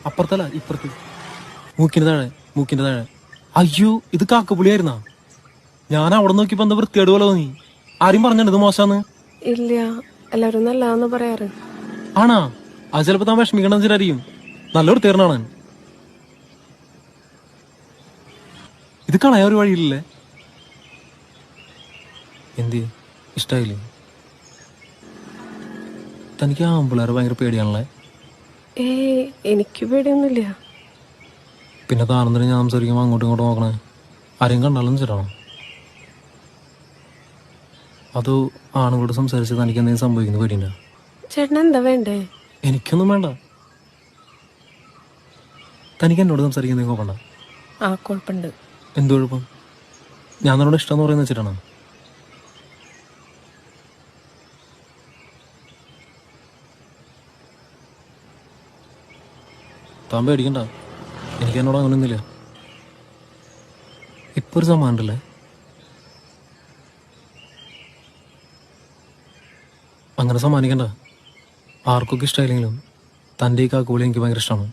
അപ്പുറത്തല്ല ഇപ്പുറത്ത്. മൂക്കിന്റെ താഴെ. അയ്യോ, ഇത് കാക്കപ്പുളിയായിരുന്നാ? ഞാൻ അവിടെ നോക്കിയപ്പോ എന്താ വൃത്തിയേട് പോലെ തോന്നി. ആരും പറഞ്ഞത് ഇത് മോശാന്ന്? ഇല്ല, എല്ലാവരും നല്ലതാന്ന് പറയാറ്. ആണാ? അത് ചിലപ്പോ താൻ വിഷമിക്കണം വെച്ചിട്ടായിരിക്കും. നല്ല വൃത്തിയേടാണ്. ഇത് കളയാൻ ഒരു വഴിയില്ലേ? എന്ത് ഇഷ്ടായില്ലേ? തനിക്ക് ആമ്പിള്ളേരെ ഭയങ്കര പേടിയാണല്ലേ? എനിക്ക് പേടിയൊന്നുമില്ല. പിന്നെ താനെന്തിനാ ഞാൻ സംസാരിക്കുമ്പോൾ അങ്ങോട്ടും ഇങ്ങോട്ടും നോക്കണേ? ആരെയും കണ്ടാലും ശരിയാണോ? അതോ ആണുങ്ങളോട് സംസാരിച്ച് തനിക്ക് എന്തെങ്കിലും സംഭവിക്കുന്ന പേടിയുണ്ടോ? ചേട്ടൻ എന്താ വേണ്ടേ? എനിക്കൊന്നും വേണ്ട. തനിക്ക് എന്നോട് സംസാരിക്കുന്ന കുഴപ്പമുണ്ടോ? കുഴപ്പമുണ്ട്. എന്ത് കുഴപ്പം? ഞാൻ നിന്നോട് ഇഷ്ടമെന്ന് പറയുന്ന വെച്ചിട്ടാണോ? താൻ പേടിക്കണ്ട, എനിക്ക് എന്നോട് അങ്ങനെയൊന്നുമില്ല. ഇപ്പൊ ഒരു സമാനല്ലേ? അങ്ങനെ സമ്മാനിക്കണ്ട. ആർക്കൊക്കെ ഇഷ്ടമായില്ലെങ്കിലും തൻ്റെ ഈ കാക്കുപൊളി എനിക്ക് ഭയങ്കര ഇഷ്ടമാണ്.